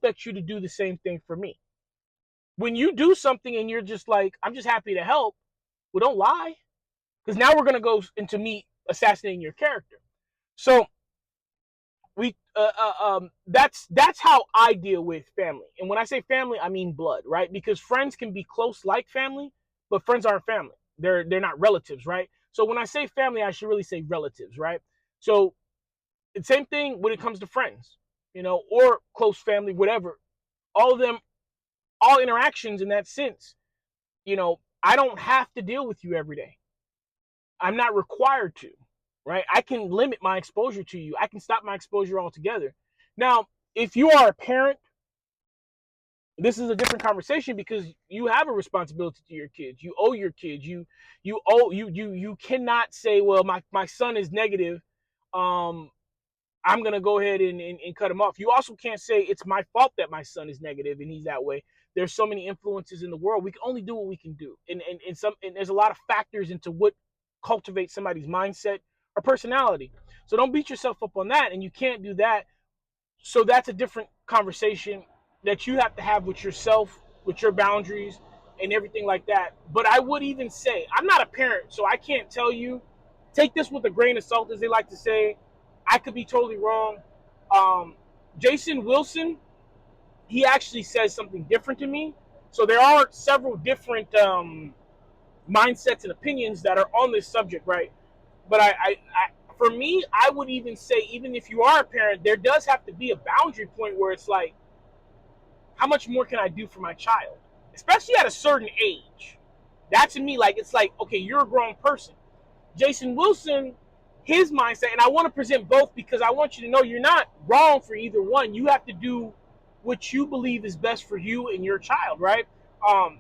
expect you to do the same thing for me. When you do something and you're just like, I'm just happy to help, well, don't lie. Because now we're going to go into me assassinating your character. So that's how I deal with family. And when I say family, I mean blood, right? Because friends can be close like family, but friends aren't family. They're not relatives, right? So when I say family, I should really say relatives, right? So it's same thing when it comes to friends, or close family, whatever. All of them, all interactions in that sense, I don't have to deal with you every day. I'm not required to, right? I can limit my exposure to you. I can stop my exposure altogether. Now, if you are a parent, this is a different conversation because you have a responsibility to your kids. You owe your kids. You cannot say, well, my son is negative. I'm gonna go ahead and cut him off. You also can't say it's my fault that my son is negative and he's that way. There's so many influences in the world. We can only do what we can do. And there's a lot of factors into what cultivates somebody's mindset or personality. So don't beat yourself up on that. And you can't do that. So that's a different conversation that you have to have with yourself, with your boundaries and everything like that. But I would even say, I'm not a parent, so I can't tell you. Take this with a grain of salt, as they like to say. I could be totally wrong. Um, Jason Wilson, he actually says something different to me. So there are several different mindsets and opinions that are on this subject, right? But for me, I would even say, even if you are a parent, there does have to be a boundary point where it's like, how much more can I do for my child? Especially at a certain age. That to me, like, it's like, okay, you're a grown person. Jason Wilson, his mindset, and I want to present both because I want you to know you're not wrong for either one. You have to do what you believe is best for you and your child, right?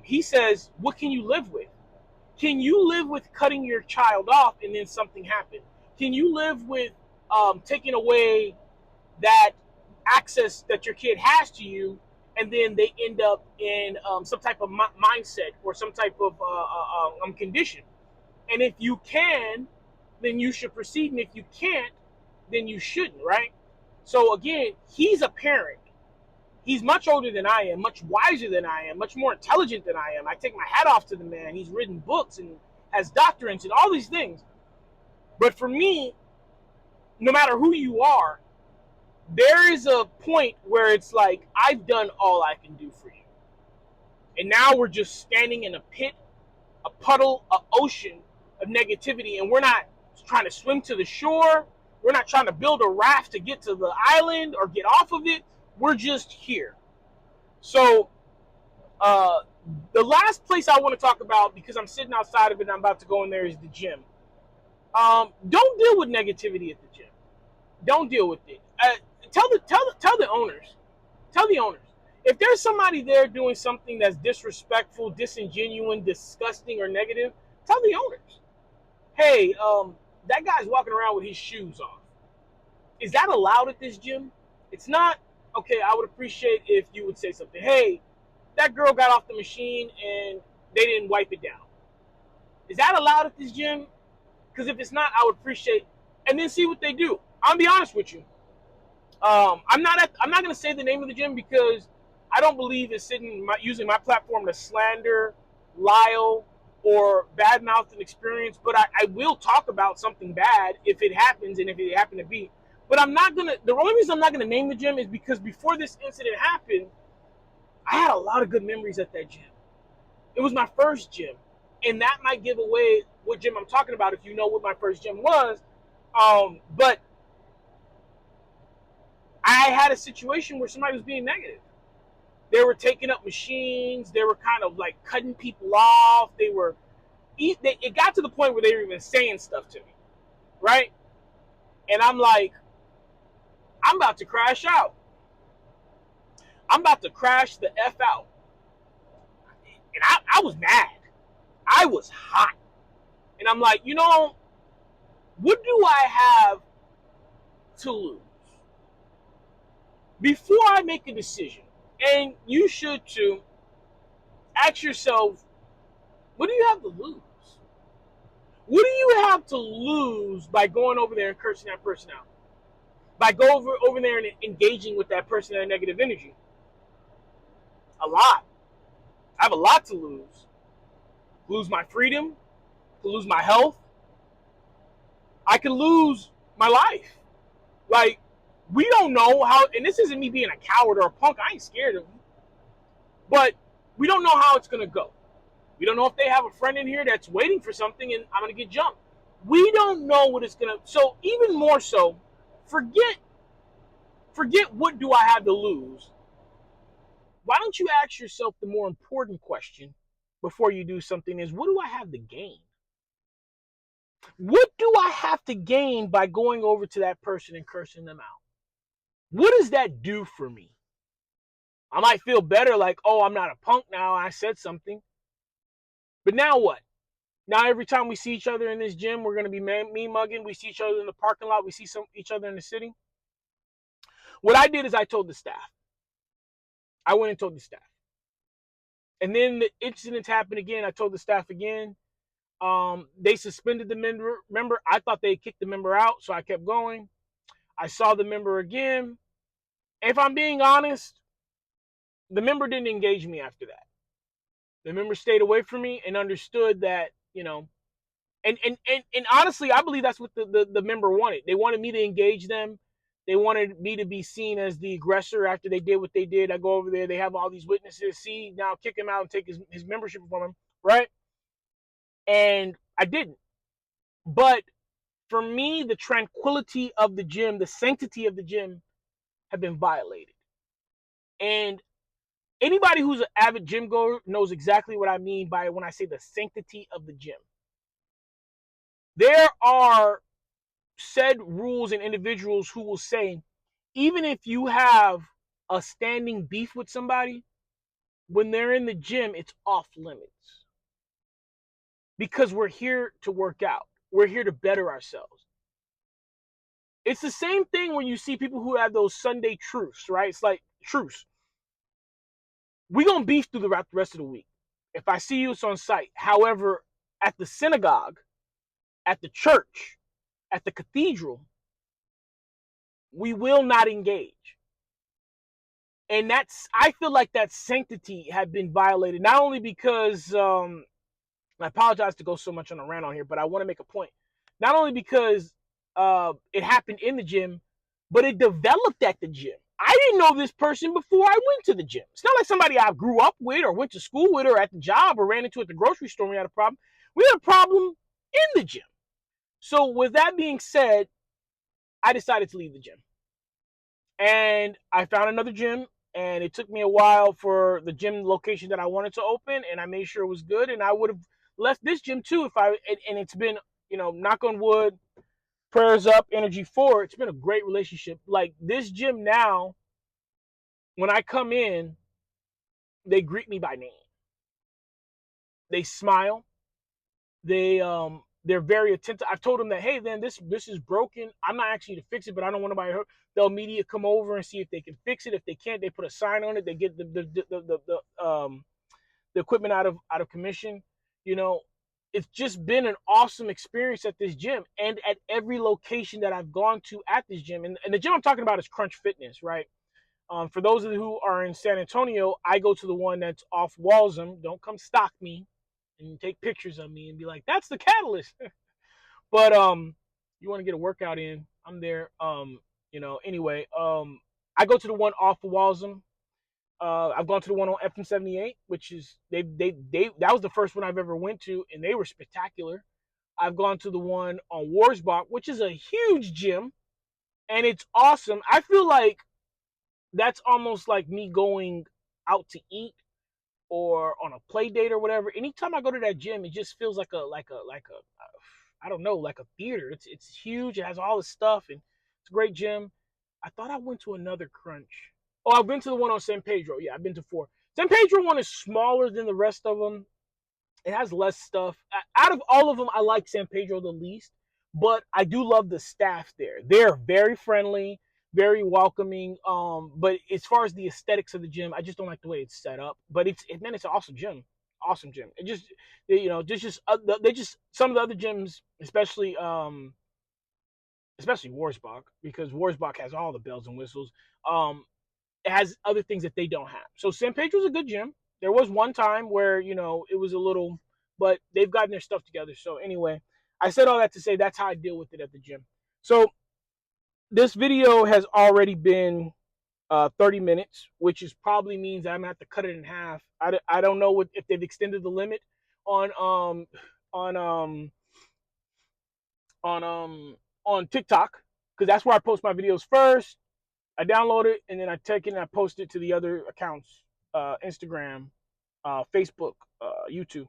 He says, what can you live with? Can you live with cutting your child off and then something happened? Can you live with taking away that access that your kid has to you and then they end up in some type of mindset or some type of condition? And if you can, then you should proceed. And if you can't, then you shouldn't, right? So again, he's a parent. He's much older than I am, much wiser than I am, much more intelligent than I am. I take my hat off to the man. He's written books and has doctorates and all these things. But for me, no matter who you are, there is a point where it's like, I've done all I can do for you. And now we're just standing in a pit, a puddle, an ocean of negativity. And we're not trying to swim to the shore. We're not trying to build a raft to get to the island or get off of it. We're just here. So the last place I want to talk about, because I'm sitting outside of it and I'm about to go in there, is the gym. Don't deal with negativity at the gym. Don't deal with it. Tell the owners. Tell the owners. If there's somebody there doing something that's disrespectful, disingenuous, disgusting, or negative, tell the owners. Hey, that guy's walking around with his shoes off. Is that allowed at this gym? It's not. Okay, I would appreciate if you would say something. Hey, that girl got off the machine and they didn't wipe it down. Is that allowed at this gym? Because if it's not, I would appreciate. And then see what they do. I'll be honest with you. I'm not going to say the name of the gym because I don't believe in using my platform to slander, Lyle, or badmouth an experience. But I will talk about something bad if it happens and if it happened to be. But I'm not gonna. The only reason I'm not gonna name the gym is because before this incident happened, I had a lot of good memories at that gym. It was my first gym, and that might give away what gym I'm talking about if you know what my first gym was. But I had a situation where somebody was being negative. They were taking up machines. They were kind of like cutting people off. It got to the point where they were even saying stuff to me, right? And I'm like, I'm about to crash out. I'm about to crash the F out. And I was mad. I was hot. And I'm like, what do I have to lose? Before I make a decision, and you should too, ask yourself, what do you have to lose? What do you have to lose by going over there and cursing that person out? By going over there and engaging with that person, that negative energy? A lot. I have a lot to lose. Lose my freedom, to lose my health. I could lose my life. Like, we don't know how, and this isn't me being a coward or a punk. I ain't scared of them. But we don't know how it's going to go. We don't know if they have a friend in here that's waiting for something and I'm going to get jumped. We don't know what it's going to, so even more so, forget what do I have to lose. Why don't you ask yourself the more important question before you do something is, what do I have to gain? What do I have to gain by going over to that person and cursing them out? What does that do for me? I might feel better like, oh, I'm not a punk now. I said something. But now what? Now every time we see each other in this gym, we're going to be me mugging. We see each other in the parking lot. We see each other in the city. What I did is I told the staff. I went and told the staff. And then the incidents happened again. I told the staff again. They suspended the member. I thought they kicked the member out, so I kept going. I saw the member again. If I'm being honest, the member didn't engage me after that. The member stayed away from me and understood that, and honestly, I believe that's what the member wanted. They wanted me to engage them. They wanted me to be seen as the aggressor after they did what they did. I go over there. They have all these witnesses. See, now kick him out and take his membership from him, right? And I didn't. But for me, the tranquility of the gym, the sanctity of the gym have been violated. And anybody who's an avid gym goer knows exactly what I mean by when I say the sanctity of the gym. There are said rules and individuals who will say, even if you have a standing beef with somebody, when they're in the gym, it's off limits. Because we're here to work out. We're here to better ourselves. It's the same thing when you see people who have those Sunday truce, right? It's like truce. We're going to beef through the rest of the week. If I see you, it's on site. However, at the synagogue, at the church, at the cathedral, we will not engage. And I feel like that sanctity had been violated, not only because, I apologize to go so much on a rant on here, but I want to make a point. Not only because it happened in the gym, but it developed at the gym. I didn't know this person before I went to the gym. It's not like somebody I grew up with or went to school with or at the job or ran into at the grocery store. We had a problem. We had a problem in the gym. So with that being said, I decided to leave the gym. And I found another gym, and it took me a while for the gym location that I wanted to open, and I made sure it was good. And I would have left this gym too and it's been, knock on wood, prayers up, energy forward. It's been a great relationship. Like this gym now, when I come in, they greet me by name. They smile. They're very attentive. I've told them that, hey, then this is broken. I'm not asking you to fix it, but I don't want nobody hurt. They'll immediately come over and see if they can fix it. If they can't, they put a sign on it. They get the equipment out of commission. It's just been an awesome experience at this gym and at every location that I've gone to at this gym. And the gym I'm talking about is Crunch Fitness, right? For those of you who are in San Antonio, I go to the one that's off Walsham. Don't come stalk me and take pictures of me and be like, that's the catalyst. But you want to get a workout in, I'm there. Anyway, I go to the one off of Walsham. I've gone to the one on FM78, which is they that was the first one I've ever went to, and they were spectacular. I've gone to the one on Warsbach, which is a huge gym, and it's awesome. I feel like that's almost like me going out to eat or on a play date or whatever. Anytime I go to that gym, it just feels like a I don't know, like a theater. It's huge. It has all the stuff, and it's a great gym. I thought I went to another Crunch. Oh, I've been to the one on San Pedro. Yeah, I've been to 4. San Pedro one is smaller than the rest of them. It has less stuff. Out of all of them, I like San Pedro the least, but I do love the staff there. They're very friendly, very welcoming. But as far as the aesthetics of the gym, I just don't like the way it's set up. But it's an awesome gym. Awesome gym. It just they just some of the other gyms, especially Warsbach, because Warsbach has all the bells and whistles. it has other things that they don't have. So San Pedro's a good gym. There was one time where, it was a little, but they've gotten their stuff together. So anyway, I said all that to say that's how I deal with it at the gym. So this video has already been 30 minutes, which is probably means I'm gonna have to cut it in half. I don't know if they've extended the limit on on um on on TikTok, because that's where I post my videos first. I download it and then I take it and I post it to the other accounts, Instagram, Facebook, YouTube.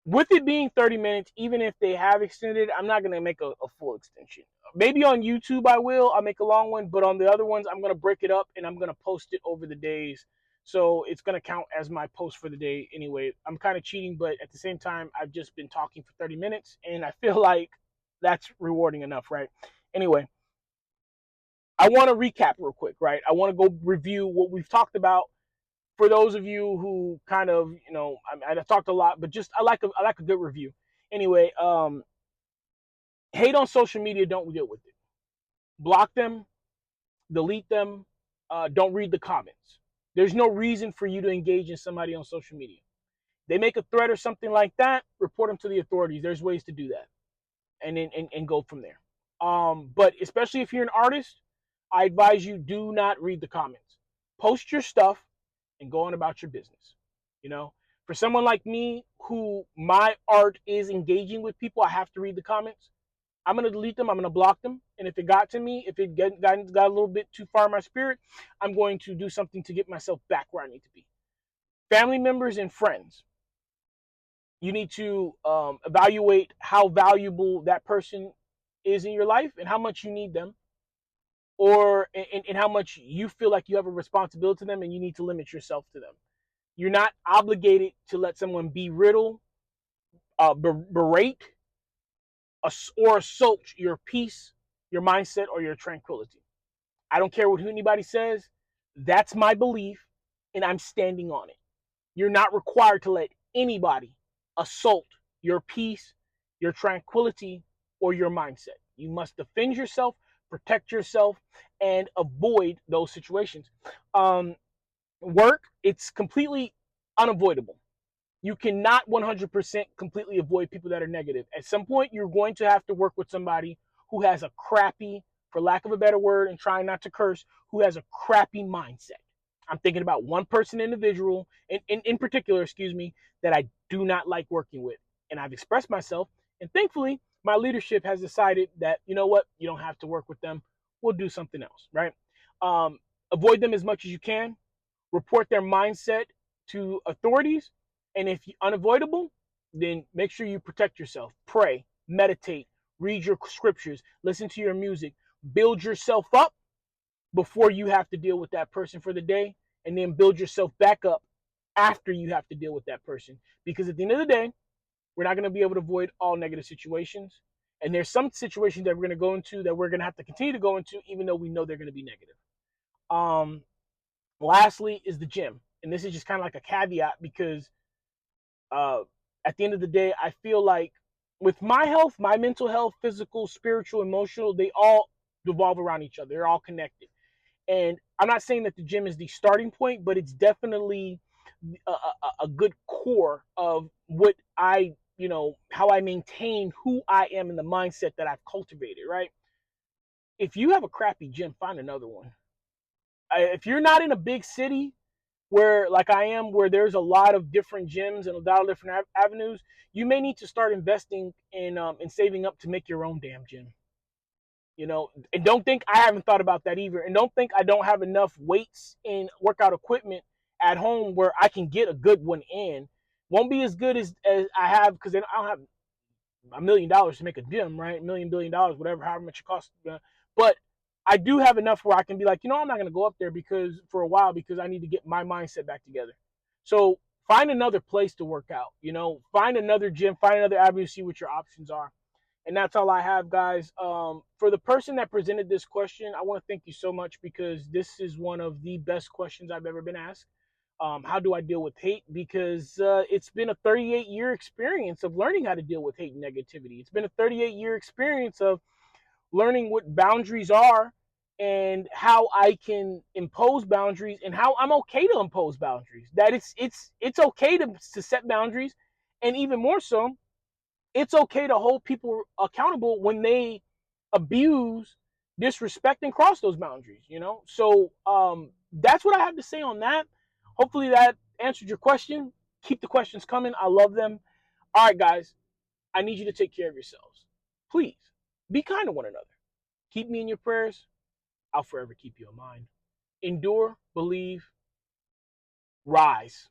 With it being 30 minutes, even if they have extended, I'm not gonna make a full extension. Maybe on YouTube I will. I'll make a long one, but on the other ones I'm gonna break it up and I'm gonna post it over the days. So it's gonna count as my post for the day anyway. I'm kind of cheating, but at the same time, I've just been talking for 30 minutes and I feel like that's rewarding enough, right? Anyway, I want to recap real quick, right? I want to go review what we've talked about for those of you who kind of, I talked a lot, but just I like a good review. Anyway, hate on social media, don't deal with it. Block them, delete them, don't read the comments. There's no reason for you to engage in somebody on social media. They make a threat or something like that, report them to the authorities. There's ways to do that, and then and go from there. But especially if you're an artist, I advise you do not read the comments. Post your stuff and go on about your business. You know, for someone like me who my art is engaging with people, I have to read the comments. I'm going to delete them. I'm going to block them. And if it got to me, if it got a little bit too far in my spirit, I'm going to do something to get myself back where I need to be. Family members and friends, you need to evaluate how valuable that person is in your life and how much you need them, or and how much you feel like you have a responsibility to them and you need to limit yourself to them. You're not obligated to let someone belittle, berate, or assault your peace, your mindset, or your tranquility. I don't care what anybody says. That's my belief, and I'm standing on it. You're not required to let anybody assault your peace, your tranquility, or your mindset. You must defend yourself, protect yourself, and avoid those situations. Work, it's completely unavoidable. You cannot 100% completely avoid people that are negative. At some point, you're going to have to work with somebody who has a crappy, for lack of a better word, and trying not to curse, who has a crappy mindset. I'm thinking about one person individual, in particular, excuse me, that I do not like working with. And I've expressed myself, and thankfully, my leadership has decided that, you know what, you don't have to work with them. We'll do something else, right? Avoid them as much as you can. Report their mindset to authorities. And if unavoidable, then make sure you protect yourself. Pray, meditate, read your scriptures, listen to your music, build yourself up before you have to deal with that person for the day, and then build yourself back up after you have to deal with that person. Because at the end of the day, we're not going to be able to avoid all negative situations. And there's some situations that we're going to go into that we're going to have to continue to go into, even though we know they're going to be negative. Lastly is the gym. And this is just kind of like a caveat because at the end of the day, I feel like with my health, my mental health, physical, spiritual, emotional, they all revolve around each other. They're all connected. And I'm not saying that the gym is the starting point, but it's definitely a good core of what how I maintain who I am and the mindset that I've cultivated, right? If you have a crappy gym, find another one. If you're not in a big city where, like I am, where there's a lot of different gyms and a lot of different avenues, you may need to start investing in saving up to make your own damn gym. And don't think I haven't thought about that either. And don't think I don't have enough weights and workout equipment at home where I can get a good one in. Won't be as good as I have because I don't have $1 million to make a gym, right? $1 billion, whatever, however much it costs. But I do have enough where I can be like, I'm not going to go up there because for a while because I need to get my mindset back together. So find another place to work out. Find another gym, find another avenue, see what your options are. And that's all I have, guys. For the person that presented this question, I want to thank you so much because this is one of the best questions I've ever been asked. How do I deal with hate? Because it's been a 38-year experience of learning how to deal with hate and negativity. It's been a 38-year experience of learning what boundaries are and how I can impose boundaries and how I'm okay to impose boundaries. That it's okay to set boundaries, and even more so, it's okay to hold people accountable when they abuse, disrespect, and cross those boundaries. So that's what I have to say on that. Hopefully that answered your question. Keep the questions coming. I love them. All right, guys. I need you to take care of yourselves. Please be kind to one another. Keep me in your prayers. I'll forever keep you in mind. Endure, believe, rise.